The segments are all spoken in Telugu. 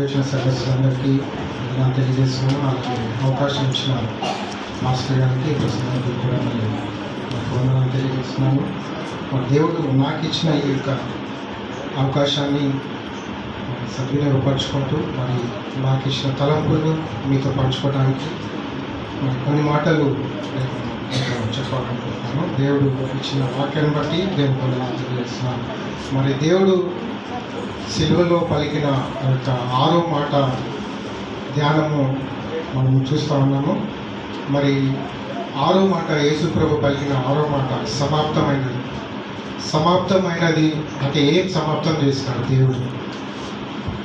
వచ్చిన సదస్సులందరికీ నేను తెలియజేస్తున్నాను. నాకు అవకాశం ఇచ్చిన మాస్టర్ గారికి ప్రస్తుతానికి కూడా వందనాలు తెలియజేస్తున్నాను. దేవుడు నాకు ఇచ్చిన ఈ యొక్క అవకాశాన్ని సద్వినియోగపరచుకుంటూ మరి నాకు ఇచ్చిన తలంపులను మీతో పంచుకోవడానికి కొన్ని మాటలు నేను చెప్పాలనుకుంటున్నాను. దేవుడు ఇచ్చిన వాక్యాన్ని బట్టి దేవుడు వందనాలు తెలియజేస్తున్నాను. మరి దేవుడు సిలువలో పలికిన యొక్క 6వ మాట ధ్యానము మనం చూస్తూ ఉన్నాము. మరి 6వ మాట యేసు ప్రభు పలికిన 6వ మాట సమాప్తమైనది అంటే ఏం సమాప్తం చేసినాడు దేవుడు,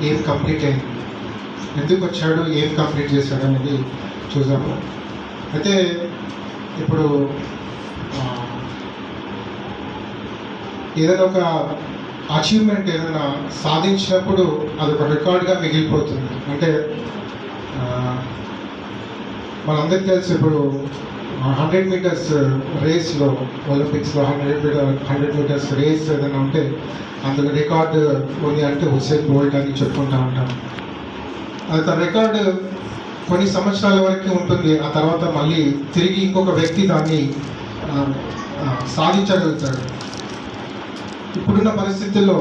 ఏం కంప్లీట్ అయింది, ఎందుకు వచ్చాడు, ఏం కంప్లీట్ చేశాడు అనేది చూద్దాము. అయితే ఇప్పుడు ఏదైనా ఒక అచీవ్మెంట్ ఏదైనా సాధించినప్పుడు అది ఒక రికార్డ్గా మిగిలిపోతుంది. అంటే మనందరికీ తెలిసి ఇప్పుడు 100 మీటర్స్ రేస్లో ఒలింపిక్స్లో 100 మీటర్స్ రేస్ ఏదైనా ఉంటే అందులో రికార్డు ఉంది అంటే హుస్సేన్ బోల్ట్ అని చెప్పుకుంటూ ఉంటాం. అది తన రికార్డు కొన్ని సంవత్సరాల వరకు ఉంటుంది. ఆ తర్వాత మళ్ళీ తిరిగి ఇంకొక వ్యక్తి దాన్ని సాధించగలుగుతాడు. ఇప్పుడున్న పరిస్థితుల్లో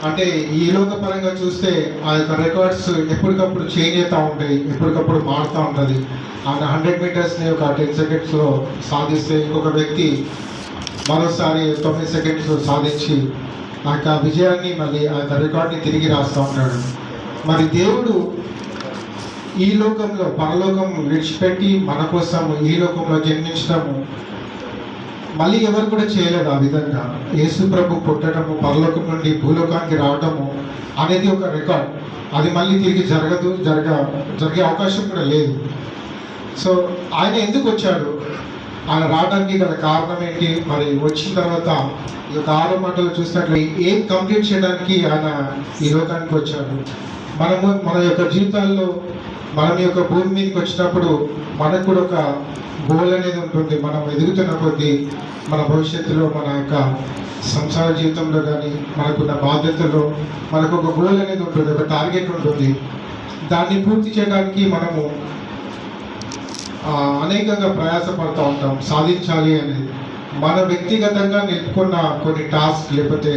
అంటే ఈ లోకపరంగా చూస్తే ఆ యొక్క రికార్డ్స్ ఎప్పటికప్పుడు చేంజ్ అవుతూ ఉంటాయి, ఎప్పటికప్పుడు మారుతూ ఉంటుంది. ఆయన 100 మీటర్స్ని ఒక 10 సెకండ్స్లో సాధిస్తే ఇంకొక వ్యక్తి మరోసారి 9 సెకండ్స్లో సాధించి ఆ యొక్క విజయాన్ని మళ్ళీ ఆ యొక్క రికార్డ్ని తిరిగి రాస్తూ ఉంటాడు. మరి దేవుడు ఈ లోకంలో పరలోకం విడిచిపెట్టి మన కోసం ఈ లోకంలో జన్మించడము మళ్ళీ ఎవరు కూడా చేయలేదు. ఆ విధంగా యేసు ప్రభు పుట్టడము, పరలోకం నుండి భూలోకానికి రావడము అనేది ఒక రికార్డ్. అది మళ్ళీ తిరిగి జరిగే అవకాశం కూడా లేదు. సో ఆయన ఎందుకు వచ్చాడు, ఆయన రావడానికి గల కారణం ఏంటి, మరి వచ్చిన తర్వాత ఈ యొక్క 6 మాటలు చూసినట్లయితే ఏం కంప్లీట్ చేయడానికి ఆయన ఈ లోకానికి వచ్చాడు. మన యొక్క జీవితాల్లో మనం యొక్క భూమి మీదకి వచ్చినప్పుడు మనకు కూడా ఒక గోల్ అనేది ఉంటుంది. మనం ఎదుగుతున్న కొద్దీ మన భవిష్యత్తులో మన యొక్క సంసార జీవితంలో కానీ మనకున్న బాధ్యతల్లో మనకు ఒక గోల్ అనేది ఉంటుంది, ఒక టార్గెట్ ఉంటుంది. దాన్ని పూర్తి చేయడానికి మనము అనేకంగా ప్రయాసపడుతూ ఉంటాం, సాధించాలి అనేది. మన వ్యక్తిగతంగా నిలుపుకున్న కొన్ని టాస్క్ లేకపోతే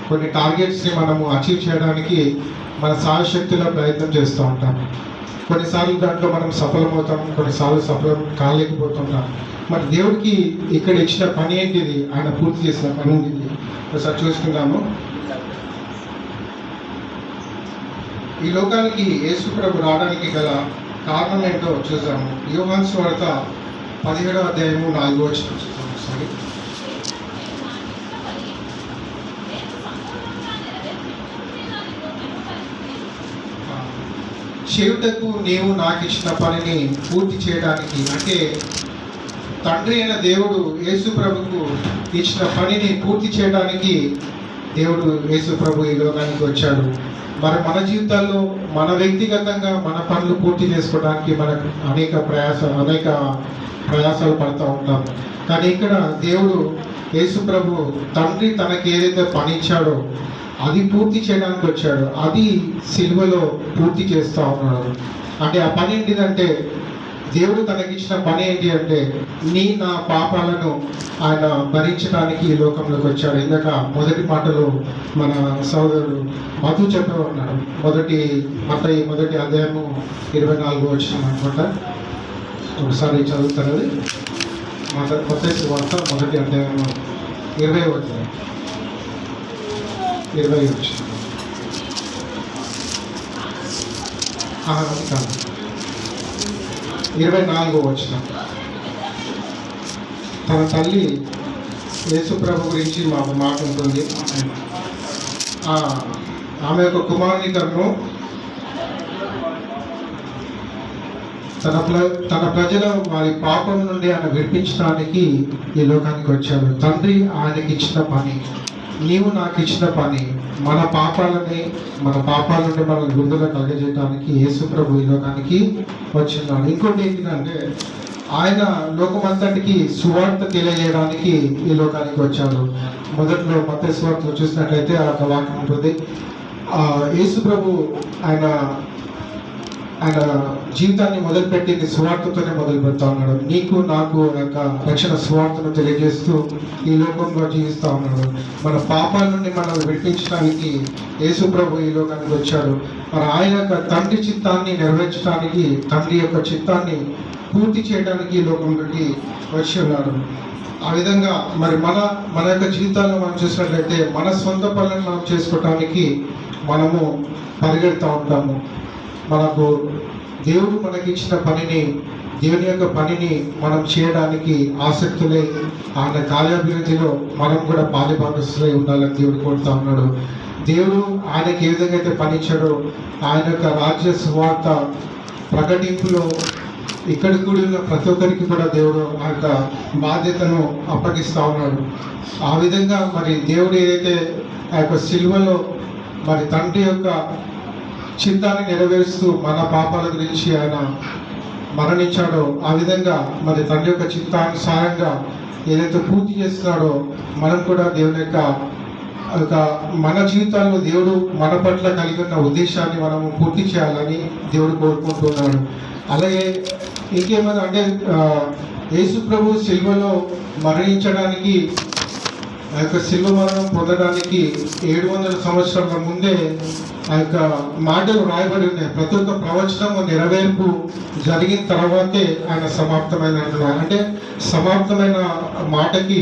కొన్ని టార్గెట్స్ని మనము అచీవ్ చేయడానికి మన సాయశక్తిలో ప్రయత్నం చేస్తూ ఉంటాం. కొన్నిసార్లు దాంట్లో మనం సఫలమవుతాం, కొన్నిసార్లు సఫలం కాలేకపోతుంటాం. మరి దేవుడికి ఇక్కడ ఇచ్చిన పని ఏంటిది, ఆయన పూర్తి చేసిన పని ఏంటిది ఒకసారి చూసుకుందాము. ఈ లోకానికి యేసు ప్రభు రావడానికి గల కారణం ఏంటో చూద్దాము. యోహాను సువార్త 17వ అధ్యాయము 4వ వచనం చూద్దాం ఒకసారి. చేయుటకు నీవు నాకు ఇచ్చిన పనిని పూర్తి చేయడానికి, అంటే తండ్రి అయిన దేవుడు యేసు ప్రభుకు ఇచ్చిన పనిని పూర్తి చేయడానికి దేవుడు యేసు ప్రభు ఈ లోకానికి వచ్చాడు. మరి మన జీవితాల్లో మన వ్యక్తిగతంగా మన పనులు పూర్తి చేసుకోవడానికి మనకు అనేక ప్రయాసాలు పడుతూ ఉంటాం. కానీ ఇక్కడ దేవుడు యేసు ప్రభు తండ్రి తనకి ఏదైతే పని ఇచ్చాడో అది పూర్తి చేయడానికి వచ్చాడు. అది సిలువలో పూర్తి చేస్తూ ఉన్నాడు. అంటే ఆ పని ఏంటిదంటే, దేవుడు తనకిచ్చిన పని ఏంటి అంటే నా పాపాలను ఆయన భరించడానికి ఈ లోకంలోకి వచ్చాడు. ఇందాక మొదటి మాటలో మన సోదరుడు మధు చెప్పే ఉన్నాడు. మొదటి అధ్యాయము 24వ వచనం అనుకుంటా. ఒకసారి చదువుతారు. అది మత్తయి సువార్త మొదటి అధ్యాయము 20వ అధ్యాయం 20 వచనం. 24వ వచనం. తన తల్లి యేసు ప్రభు గురించి మాకు మాట ఉంటుంది. ఆమె యొక్క కుమారుని కన్ను తన ప్రజల వారి పాపం నుండి ఆయన విడిపించడానికి ఈ లోకానికి వచ్చాడు. తండ్రి ఆయనకి ఇచ్చిన పని, నీవు నాకు ఇచ్చిన పని, మన పాపాల నుండి మన విడుదల కలగజేయడానికి యేసు ప్రభు ఈ లోకానికి వచ్చినాడు. ఇంకోటి ఏంటంటే ఆయన లోకమంతటికి సువార్త తెలియజేయడానికి ఈ లోకానికి వచ్చాడు. మొదట్లో మత్తయి సువార్తలో చూసినట్లయితే ఆ వాక్యం ఉంటుంది, యేసు ప్రభు ఆయన ఆయన జీవితాన్ని మొదలుపెట్టింది సువార్తతోనే మొదలు పెడతా ఉన్నాడు. నీకు నాకు యొక్క రక్షణ సువార్తను తెలియజేస్తూ ఈ లోకంలో జీవిస్తూ ఉన్నాడు. మన పాపాల నుండి మనల్ని విడిపించడానికి యేసు ప్రభు ఈ లోకానికి వచ్చాడు. మరి ఆయన యొక్క తండ్రి చిత్తాన్ని నెరవేర్చడానికి, తండ్రి యొక్క చిత్తాన్ని పూర్తి చేయడానికి ఈ లోకంలోకి వచ్చి ఉన్నాడు. ఆ విధంగా మరి మన యొక్క జీవితాల్లో మనం చూసినట్లయితే మన సొంత పనులను మనం చేసుకోవటానికి మనము పరిగెడుతూ ఉంటాము. మనకు దేవుడు మనకిచ్చిన పనిని, దేవుని యొక్క పనిని మనం చేయడానికి ఆసక్తులై ఆయన కార్యాభివృద్ధిలో మనం కూడా పాలుభాగస్తులై ఉండాలని దేవుడు కోరుతా ఉన్నాడు. దేవుడు ఆయనకి ఏ విధంగా అయితే పనిచ్చాడో ఆయన యొక్క రాజ్య సువార్త ప్రకటింపులో ఇక్కడ కూడి ఉన్న ప్రతి ఒక్కరికి కూడా దేవుడు ఆ యొక్క బాధ్యతను అప్పగిస్తూ ఉన్నాడు. ఆ విధంగా మరి దేవుడు ఏదైతే ఆ యొక్క సిలువలో మరి తండ్రి యొక్క చిత్తాన్ని నెరవేరుస్తూ మన పాపాల గురించి ఆయన మరణించాడో, ఆ విధంగా మరి తండ్రి యొక్క చిత్తానుసారంగా ఏదైతే పూర్తి చేస్తున్నాడో మనం కూడా దేవుని యొక్క మన జీవితాల్లో దేవుడు మన పట్ల కలిగి ఉన్న ఉద్దేశాన్ని మనము పూర్తి చేయాలని దేవుడు కోరుకుంటున్నాడు. అలాగే ఇంకేమైనా అంటే యేసు ప్రభు సిల్వలో మరణించడానికి, ఆ యొక్క శిల్వ మరణం పొందడానికి 700 సంవత్సరాల ముందే ఆ యొక్క మాటలు రాయబడి ఉన్నాయి. ప్రతి ఒక్క ప్రవచనము నెరవేర్పు జరిగిన తర్వాతే ఆయన సమాప్తమైన అంటున్నారు. అంటే సమాప్తమైన మాటకి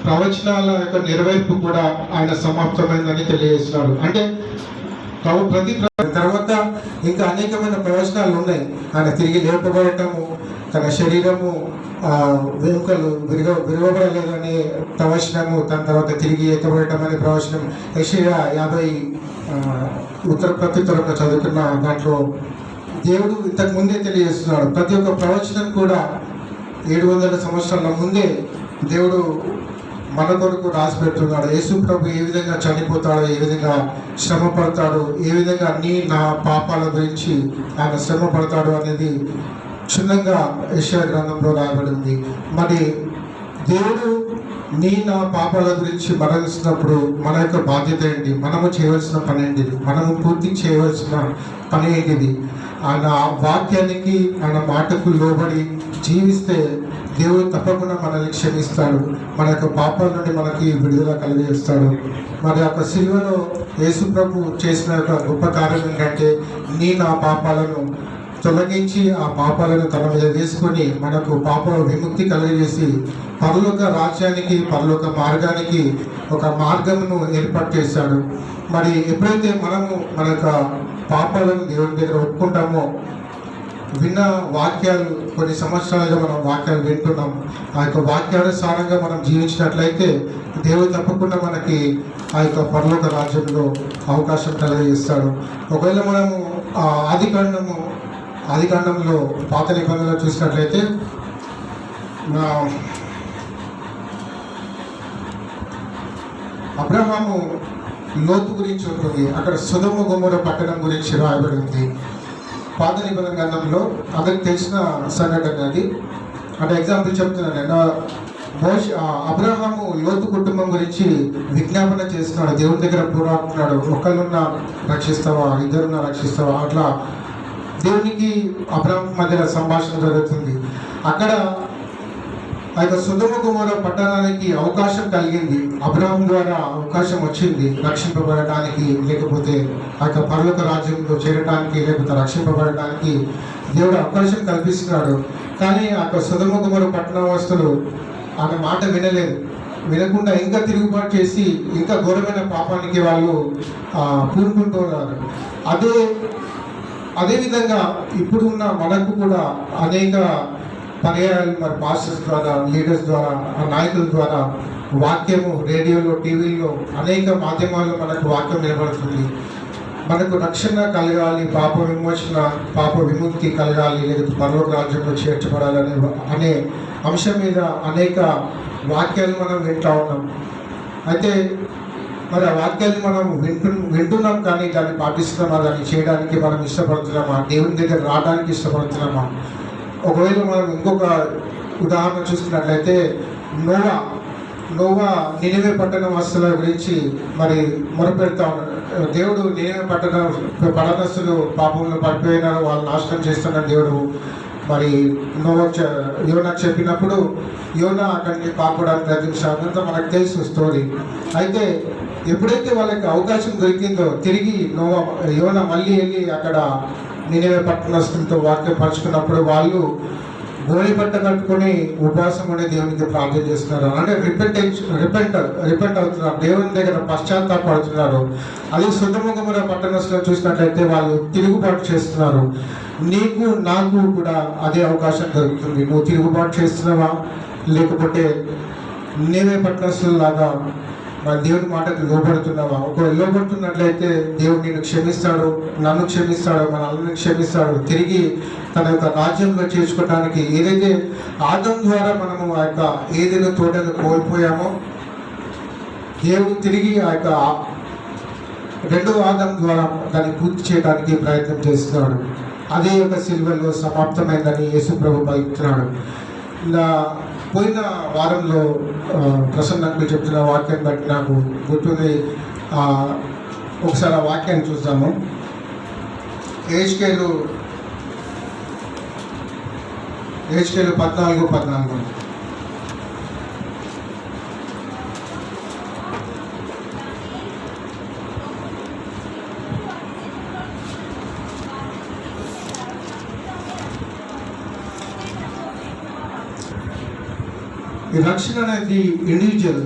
ప్రవచనాల యొక్క నెరవేర్పు కూడా ఆయన సమాప్తమైందని తెలియజేస్తున్నారు. అంటే ప్రతి తర్వాత ఇంకా అనేకమైన ప్రవచనాలు ఉన్నాయి. ఆయన తిరిగి లేపబడటము, తన శరీరము వెనుకలు విరవబడలేదని ప్రవచనము, తన తర్వాత తిరిగి ఎత్తబడటం అనే ప్రవచనం యెషయా 50 ఉత్తర ప్రత్యుత్తరంలో చదువుకున్న దాంట్లో దేవుడు ఇంతకు ముందే తెలియజేస్తున్నాడు. ప్రతి ఒక్క ప్రవచనం కూడా 700 సంవత్సరాల ముందే దేవుడు మన కొరకు రాసి పెడుతున్నాడు. యేసు ప్రభు ఏ విధంగా చనిపోతాడో, ఏ విధంగా శ్రమ పడతాడు, ఏ విధంగా నా పాపాల గురించి ఆయన శ్రమ పడతాడు అనేది క్షుణ్ణంగా యెషయా గ్రంథంలో రాయబడింది. మరి దేవుడు నా పాపాల గురించి మరణిస్తున్నప్పుడు మన యొక్క బాధ్యత ఏంటి, మనము చేయవలసిన పని ఏంటిది, మనము పూర్తి చేయవలసిన పని ఏంటిది? ఆయన వాక్యానికి, ఆయన మాటకు లోబడి జీవిస్తే దేవుడు తప్పకుండా మనల్ని క్షమిస్తాడు, మన యొక్క పాపాల నుండి మనకి విడుదల కలిగజేస్తాడు. మరి యొక్క సిలువలో యేసు ప్రభు చేసిన యొక్క గొప్ప కార్యం ఏంటంటే నా పాపాలను తొలగించి ఆ పాపాలను తన మీద వేసుకొని మనకు పాప విముక్తి కలిగజేసి పరలోక రాజ్యానికి, పరలోక మార్గానికి ఒక మార్గమును ఏర్పాటు చేశాడు. మరి ఎప్పుడైతే మనము మన యొక్క పాపాలను దేవుని దగ్గర ఒప్పుకుంటామో, విన్న వాక్యాలు కొన్ని సంవత్సరాలుగా మనం వాక్యాలు వింటున్నాం, ఆ యొక్క వాక్యానుసారంగా మనం జీవించినట్లయితే దేవుడు తప్పకుండా మనకి ఆ యొక్క పరలోక రాజ్యంలో అవకాశం కలిగజేస్తాడు. ఒకవేళ మనము ఆదికాండంలో పాత నిబంధనలో చూసినట్లయితే అబ్రహాము లోతు గురించి ఉంటుంది. అక్కడ సొదొమ గొమొర్రా పట్టణం గురించి రాయబడి ఉంది పాత నిబంధన గ్రంథంలో. అందరికి తెలిసిన సంఘటన అది. అంటే ఎగ్జాంపుల్ చెప్తున్నాను. అబ్రహాము లోతు కుటుంబం గురించి విజ్ఞాపన చేస్తున్నాడు, దేవుని దగ్గర పోరాడుతున్నాడు. ఒకళ్ళున్నా రక్షిస్తావా, ఇద్దరున్నా రక్షిస్తావా, అట్లా దేవునికి అబ్రహాం మధ్య సంభాషణ జరుగుతుంది. అక్కడ ఆ యొక్క సొదొమ గొమొర్రా పట్టణానికి అవకాశం కలిగింది. అబ్రహాం ద్వారా అవకాశం వచ్చింది రక్షింపబడటానికి, లేకపోతే ఆ యొక్క పరలోక రాజ్యంలో చేరడానికి, లేకపోతే రక్షింపబడటానికి దేవుడు అవకాశం కల్పిస్తున్నాడు. కానీ ఆ యొక్క సొదొమ గొమొర్రా పట్టణవాసులు ఆమె మాట వినకుండా ఇంకా తిరుగుబాటు చేసి ఇంకా ఘోరమైన పాపానికి వాళ్ళు పూనుకుంటున్నారు. అదేవిధంగా ఇప్పుడు ఉన్న మనకు కూడా అనేక పర్యాయాలు మరి పాస్టర్స్ ద్వారా, లీడర్స్ ద్వారా, నాయకుల ద్వారా వాక్యము రేడియోలో, టీవీలో, అనేక మాధ్యమాల్లో మనకు వాక్యం వినబడుతుంది. మనకు రక్షణ కలగాలి, పాప విమోచన, పాప విముక్తి కలగాలి, లేదా పరలోక రాజ్యంలో చేర్చబడాలని అనే అంశం మీద అనేక వాక్యాలు మనం వింటూ ఉన్నాం. అయితే మరి ఆ వాక్యాన్ని మనం వింటున్నాం, కానీ దాన్ని పాటిస్తున్నామా, దాన్ని చేయడానికి మనం ఇష్టపడుతున్నామా, దేవుని దగ్గర రావడానికి ఇష్టపడుతున్నామా? ఒకవేళ మనం ఇంకొక ఉదాహరణ చూసుకున్నట్లయితే నోవా నినివే పట్టణ వాసుల గురించి మరి మొరపెడతా ఉన్నాడు. దేవుడు నినివే పట్టణస్తులు పాపంలో పడిపోయినారు, వాళ్ళు నాశనం చేస్తున్నారు దేవుడు మరి యోనాకు చెప్పినప్పుడు యోనా అక్కడికి పాపడానికి ప్రయత్నించాడు. అదంతా మనకు తెలుసు స్టోరీ. అయితే ఎప్పుడైతే వాళ్ళకి అవకాశం దొరికిందో తిరిగి యోనా మళ్ళీ వెళ్ళి అక్కడ నినివే పట్టణస్తులతో వాక్యం పంచుకున్నప్పుడు వాళ్ళు గోలి బట్ట కట్టుకొని ఉపవాసం అనే దేవునికి ప్రార్థన చేస్తున్నారు. అంటే రిపెంట్ అవుతున్నారు, దేవుని దగ్గర పశ్చాత్తాపడుతున్నారు. అది సుధముఖముల పట్టణస్తులు చూసినట్లయితే వాళ్ళు తిరుగుబాటు చేస్తున్నారు. నీకు నాకు కూడా అదే అవకాశం దొరుకుతుంది. నువ్వు తిరుగుబాటు చేస్తున్నావా, లేకపోతే నీవే పట్టణస్తులాగా మన దేవుని మాటకు లోబడుతున్నావా? ఒకవేళ లోబడుతున్నట్లయితే దేవుడు నిన్ను క్షమిస్తాడు, నన్ను క్షమిస్తాడు, మన అందరిని క్షమిస్తాడు. తిరిగి తన యొక్క రాజ్యంలో చేర్చుకోవడానికి ఏదైతే ఆదం ద్వారా మనము ఆ యొక్క ఏదైనా తోటను కోల్పోయామో దేవుడు తిరిగి ఆ యొక్క రెండవ ఆదం ద్వారా దాన్ని పూర్తి చేయడానికి ప్రయత్నం చేస్తున్నాడు. అదే యొక్క సిల్వలో సమాప్తమైందని యేసు ప్రభు పలుకుతున్నాడు. పోయిన వారంలో ప్రసన్నకు చెప్తున్న వాక్యాన్ని బట్టి నాకు గుర్తుంది. ఒకసారి ఆ వాక్యాన్ని చూద్దాము. హెచ్కేలు 14:14. ఈ రక్షణ అనేది ఇండివిజువల్,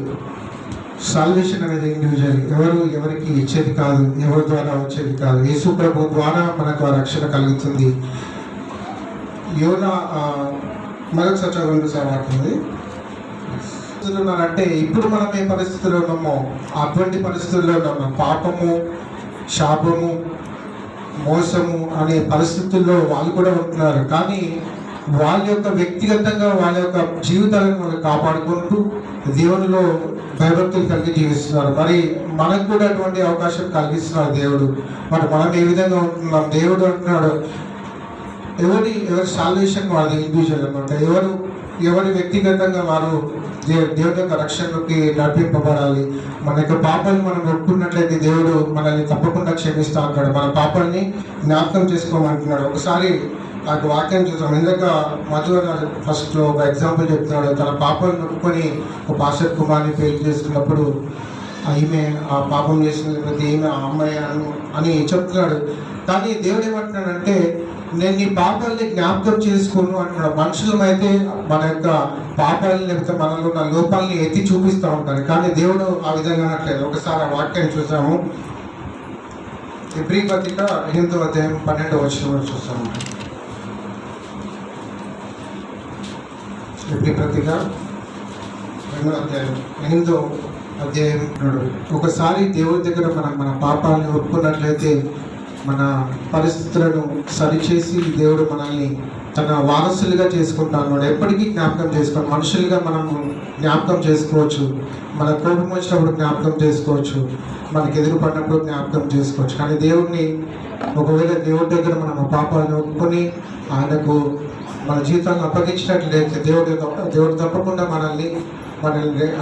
సాల్వేషన్ అనేది ఇండివిజువల్. ఎవరికి ఇచ్చేది కాదు, ఎవరి ద్వారా వచ్చేది కాదు. యేసు ప్రభు ద్వారా మనకు ఆ రక్షణ కలుగుతుంది. యోనా మరొకసారి చదవండి సార్ వాడుతుంది. అంటే ఇప్పుడు మనం ఏ పరిస్థితుల్లో ఉన్నామో అటువంటి పరిస్థితుల్లో ఉన్నాము. పాపము, శాపము, మోసము అనే పరిస్థితుల్లో వాళ్ళు కూడా ఉంటున్నారు. కానీ వాళ్ళ యొక్క వ్యక్తిగతంగా వాళ్ళ యొక్క జీవితాలను వాళ్ళు కాపాడుకుంటూ దేవునిలో భయభక్తులు కలిగి జీవిస్తున్నారు. మరి మనకు కూడా అటువంటి అవకాశం కలిగిస్తున్నారు దేవుడు. మరి మనం ఏ విధంగా ఉంటున్నాం? దేవుడు అంటున్నాడు ఎవరి సాల్వేషన్ వాళ్ళది ఇండివిజువల్ అనమాట. ఎవరి వ్యక్తిగతంగా వారు దేవుడి యొక్క రక్షణకి నడిపింపబడాలి. మన యొక్క పాపాలను మనం ఒప్పుకున్నట్లయితే దేవుడు మనల్ని తప్పకుండా క్షమిస్తూ అంటాడు. మన పాపాలని జ్ఞాపకం చేసుకోమంటున్నాడు. ఒకసారి ఆ వాక్యం చూసాం. ఇందాక మధు ఫస్ట్లో ఒక ఎగ్జాంపుల్ చెప్తున్నాడు. తన పాపాలను ఒప్పుకొని ఒక పాస్టర్ కుమార్ని పెళ్లి చేసుకున్నప్పుడు ఈమె ఆ పాపం చేసిన ఈమె ఆ అమ్మాయి అని చెప్తున్నాడు. కానీ దేవుడు ఏమంటున్నాడంటే నేను నీ పాపాలని జ్ఞాపకం చేసుకోను అంటున్నాడు. మనుషులమైతే మన యొక్క పాపాలని లేకపోతే మనలో ఉన్న లోపాలని ఎత్తి చూపిస్తూ ఉంటారు. కానీ దేవుడు ఆ విధంగా అనట్లేదు. ఒకసారి ఆ వాక్యాన్ని చూసాము. హెబ్రీ పత్రిక 8వ అధ్యాయం 12వ వచనం చూస్తాము. హెబ్రీ పత్రిక 8వ అధ్యాయం. ఒకసారి దేవుడి దగ్గర మన పాపాలను ఒప్పుకున్నట్లయితే మన పరిస్థితులను సరిచేసి దేవుడు మనల్ని తన వారసులుగా చేసుకుంటాను. ఎప్పటికీ జ్ఞాపకం చేసుకోండి. మనుషులుగా మనము జ్ఞాపకం చేసుకోవచ్చు, మన కోపం వచ్చినప్పుడు జ్ఞాపకం చేసుకోవచ్చు, మనకు ఎదురుపడినప్పుడు జ్ఞాపకం చేసుకోవచ్చు. కానీ దేవుడిని ఒకవేళ దేవుడి దగ్గర మనం పాపాలను ఒప్పుకొని ఆయనకు మన జీవితాలను అప్పగించినట్లయితే దేవుడు తప్పకుండా మనల్ని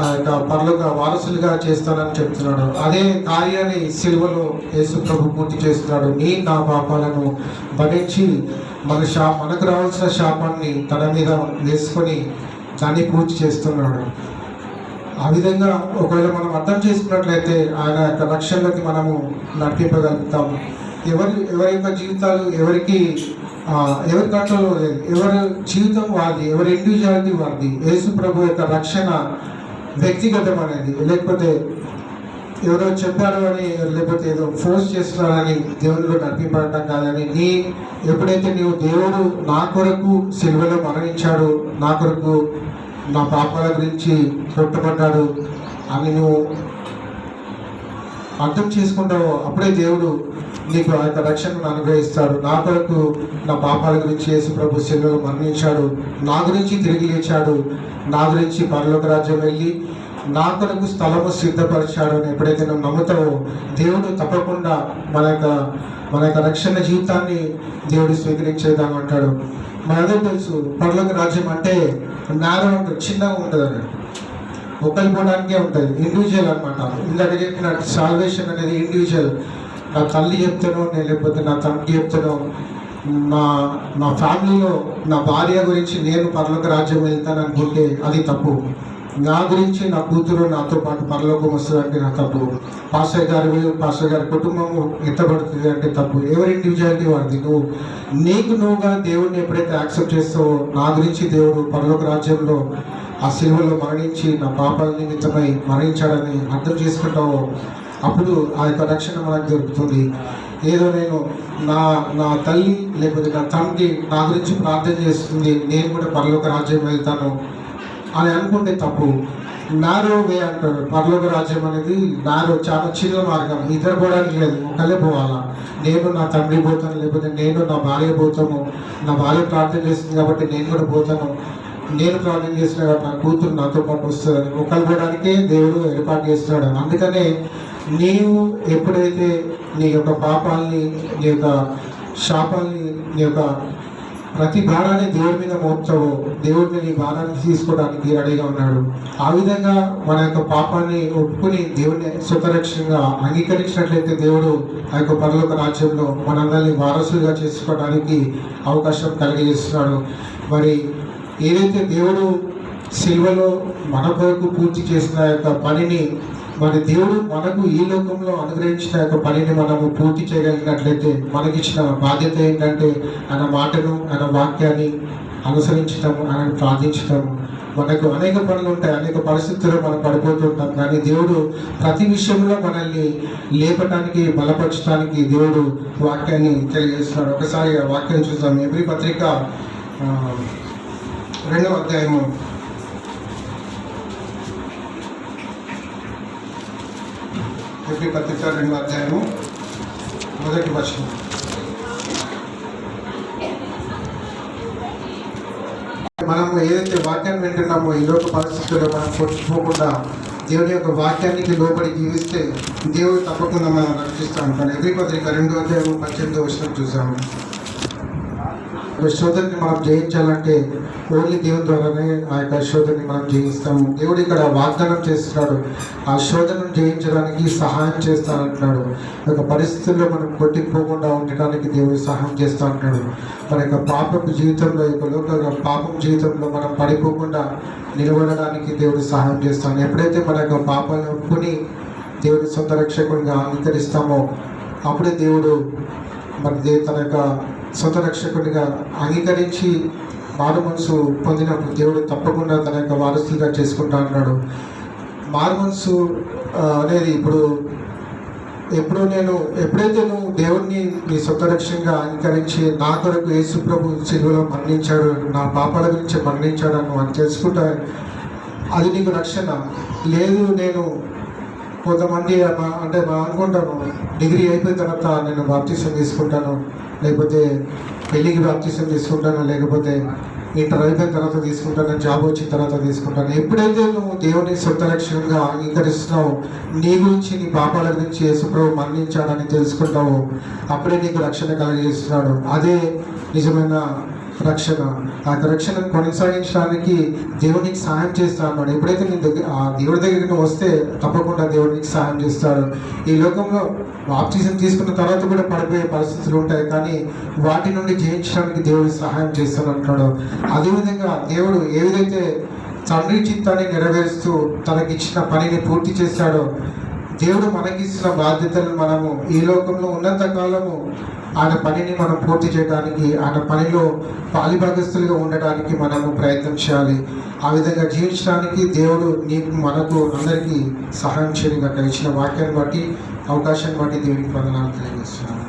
ఆ యొక్క పరలోక వారసులుగా చేస్తానని చెప్తున్నాడు. అదే కార్యాన్ని సిలువలో యేసు ప్రభు పూర్తి చేస్తున్నాడు. నా పాపాలను భరించి మనకు రావాల్సిన శాపాన్ని తన మీద వేసుకొని దాన్ని పూర్తి చేస్తున్నాడు. ఆ విధంగా ఒకవేళ మనం అర్థం చేసుకున్నట్లయితే ఆయన యొక్క రక్షణలోకి మనము నడిపింపగలుగుతాము. ఎవరి యొక్క జీవితాలు ఎవరి కంట్రోల్లో లేదు. ఎవరి జీవితం వారిది, ఎవరి ఇండివిజువాలిటీ వారిది. యేసు ప్రభు యొక్క రక్షణ వ్యక్తిగతం అనేది, లేకపోతే ఎవరో చెప్పారు అని లేకపోతే ఏదో ఫోర్స్ చేస్తున్నారని దేవునిలో నడిపింపడటం కాదని ఎప్పుడైతే దేవుడు నా కొరకు సిలువలో మరణించాడు, నా కొరకు నా పాపాల గురించి కొట్టబడ్డాడు అని నువ్వు అర్థం చేసుకుంటావో అప్పుడే దేవుడు నీకు ఆ యొక్క రక్షణను అనుగ్రహిస్తాడు. నా కొరకు నా పాపాల గురించి యేసు ప్రభు సిలువలో మరణించాడు, నా గురించి తిరిగి లేచాడు, నా గురించి పరలోక రాజ్యం వెళ్ళి నా కొరకు స్థలము సిద్ధపరిచాడు అని ఎప్పుడైతే నువ్వు నమ్ముతావో దేవుడు తప్పకుండా మన యొక్క రక్షణ జీవితాన్ని దేవుడు స్వీకరించేదాన్ని అంటాడు. మన అదే తెలుసు, పరలోక రాజ్యం అంటే నేరం ఉంటుంది, చిన్నగా ఉంటుంది అన్నాడు. ఒకరి పోవడానికే ఉంటుంది, ఇండివిజువల్ అనమాట. ఇందాక చెప్పిన సాల్వేషన్ అనేది ఇండివిజువల్. నా తల్లి చెప్తాను నేను, లేకపోతే నా తండ్రి చెప్తాను, నా నా ఫ్యామిలీలో నా భార్య గురించి నేను పరలోక రాజ్యం వెళ్తాను అనుకుంటే అది తప్పు. నా గురించి నా కూతురు నాతో పాటు పరలోకం వస్తుందంటే నా తప్పు. పాస్టర్ గారి కుటుంబము ఎత్తబడుతుంది అంటే తప్పు. ఎవరి ఇండివిజువాలిటీ వాడిది. నువ్వుగా దేవుడిని ఎప్పుడైతే యాక్సెప్ట్ చేస్తావో, నా గురించి దేవుడు పరలోక రాజ్యంలో ఆ సిలువలో మరణించి నా పాపాల నిమిత్తమై మరణించాడని అర్థం చేసుకుంటావో, అప్పుడు ఆ యొక్క రక్షణ మనకు దొరుకుతుంది. ఏదో నేను నా తల్లి లేకపోతే నా తండ్రి నా గురించి ప్రార్థన చేస్తుంది, నేను కూడా పరలోక రాజ్యం వెళ్తాను అని అనుకుంటే తప్పు. నారో వే అంటారు. పరలోక రాజ్యం అనేది నారో, చాలా చిన్న మార్గం. ఇద్దరు పోవడానికి లేదు, ఒకళ్ళే పోవాలా. నేను నా తండ్రి పోతాను, లేకపోతే నేను నా భార్య పోతాము. నా భార్య ప్రార్థన చేస్తుంది కాబట్టి నేను కూడా పోతాను, నేను ప్రార్థన చేసిన కాబట్టి నా కూతురు నాతో పాటు వస్తుందని ఒకళ్ళు పోవడానికే దేవుడు ఏర్పాటు చేస్తున్నాడు. అందుకనే నీవు ఎప్పుడైతే నీ యొక్క పాపాలని, నీ యొక్క శాపాలని, నీ యొక్క ప్రతి భారాన్ని దేవుడి మీద మోపుతావో, దేవుడిని నీ భారాన్ని తీసుకోవడానికి రెడీగా ఉన్నాడు. ఆ విధంగా మన యొక్క పాపాన్ని ఒప్పుకుని దేవుడిని స్వతరక్షంగా అంగీకరించినట్లయితే దేవుడు ఆ యొక్క పరలోక రాజ్యంలో మనందరినీ వారసులుగా చేసుకోవడానికి అవకాశం కలిగజేస్తున్నాడు. మరి ఏదైతే దేవుడు సిలువలో మన కొరకు పూర్తి చేసిన యొక్క పనిని, మరి దేవుడు మనకు ఈ లోకంలో అనుగ్రహించిన యొక్క పనిని మనము పూర్తి చేయగలిగినట్లయితే మనకిచ్చిన బాధ్యత ఏంటంటే ఆయన మాటను, ఆయన వాక్యాన్ని అనుసరించటము, ఆయన ప్రార్థించటము. మనకు అనేక పనులు ఉంటాయి, అనేక పరిస్థితుల్లో మనం పడిపోతుంటాం, కానీ దేవుడు ప్రతి విషయంలో మనల్ని లేపటానికి, బలపరచడానికి దేవుడు వాక్యాన్ని తెలియజేస్తున్నాడు. ఒకసారి ఆ వాక్యాన్ని చూద్దాం. ఎబ్రీ పత్రిక 2వ అధ్యాయము 2వ అధ్యాయము 1వ వచనం. మనము ఏదైతే వాక్యాన్ని వింటున్నామో, ఈ లోక పరిస్థితుల్లో మనం కొట్టుకోకుండా దేవుని యొక్క వాక్యానికి లోబడి జీవిస్తే దేవుడు తప్పకుండా మనం రక్షిస్తాం. కానీ ఎబ్రీ పత్రిక 2వ అధ్యాయము 18వ వచనం చూసాము. శోధనని మనం జయించాలంటే ఓన్లీ దేవుని ద్వారానే ఆ యొక్క శోధనని మనం జయిస్తాము. దేవుడు ఇక్కడ వాగ్దానం చేస్తున్నాడు, ఆ శోధనను జయించడానికి సహాయం చేస్తానంటున్నాడు. ఒక పరిస్థితుల్లో మనం కొట్టిపోకుండా ఉండటానికి దేవుడు సహాయం చేస్తా అంటున్నాడు. మన యొక్క పాపపు జీవితంలో, పాపం జీవితంలో మనం పడిపోకుండా నిలబడడానికి దేవుడు సహాయం చేస్తాడు. ఎప్పుడైతే మన యొక్క పాపాలను ఒప్పుకొని దేవుడి సొంత రక్షకునిగా అంగీకరిస్తామో, అప్పుడే దేవుడు మన తన యొక్క సొంత రక్షకుడిగా అంగీకరించి మారు మనసు పొందినప్పుడు దేవుడు తప్పకుండా తన యొక్క వారసులుగా చేసుకుంటా అన్నాడు. మారు మనసు అనేది ఎప్పుడైతే నువ్వు దేవుడిని నీ సొంత రక్షణగా అంగీకరించి నా కొరకు యేసు ప్రభు సిలువలో మరణించాడు, నా పాపాల గురించి మరణించాడు అని అని తెలుసుకుంటా, అది నీకు రక్షణ. లేదు నేను కొంతమంది అంటే అనుకుంటాను, డిగ్రీ అయిపోయిన తర్వాత నేను బాప్టిజం తీసుకుంటాను, లేకపోతే పెళ్ళికి బాప్టిజం తీసుకుంటాను, లేకపోతే ఇంటర్ అయిపోయిన తర్వాత తీసుకుంటాను, జాబ్ వచ్చిన తర్వాత తీసుకుంటాను. ఎప్పుడైతే నువ్వు దేవుని సొంత రక్షణగా అంగీకరిస్తున్నావు, నీ గురించి, నీ పాపాల గురించి యేసుప్రభు మరణించాడని తెలుసుకుంటావు, అప్పుడే నీకు రక్షణ కలిగిస్తున్నాడు. అదే నిజమైన రక్షణ. ఆ రక్షణను కొనసాగించడానికి దేవునికి సహాయం చేస్తా అన్నాడు. ఎప్పుడైతే నీ ఆ దేవుడి దగ్గరికి నువ్వు వస్తే తప్పకుండా దేవుడికి సహాయం చేస్తాడు. ఈ లోకంలో బాప్టిజం తీసుకున్న తర్వాత కూడా పడిపోయే పరిస్థితులు ఉంటాయి, కానీ వాటి నుండి జయించడానికి దేవుడు సహాయం చేస్తాను అంటున్నాడు. అదేవిధంగా దేవుడు ఏ విధైతే తండ్రి చిత్తాన్ని నెరవేరుస్తూ తనకిచ్చిన పనిని పూర్తి చేశాడో, దేవుడు మనకిచ్చిన బాధ్యతలను మనము ఈ లోకంలో ఉన్నంత కాలము ఆయన పనిని మనం పూర్తి చేయడానికి, ఆయన పనిలో పాలిభాగస్తులుగా ఉండడానికి మనము ప్రయత్నం చేయాలి. ఆ విధంగా జీవించడానికి దేవుడు మనకు అందరికీ సహాయం చేయడానికి ఇచ్చిన వాక్యాన్ని బట్టి, అవకాశాన్ని బట్టి దేవునికి వందనాలు తెలియజేస్తున్నాను.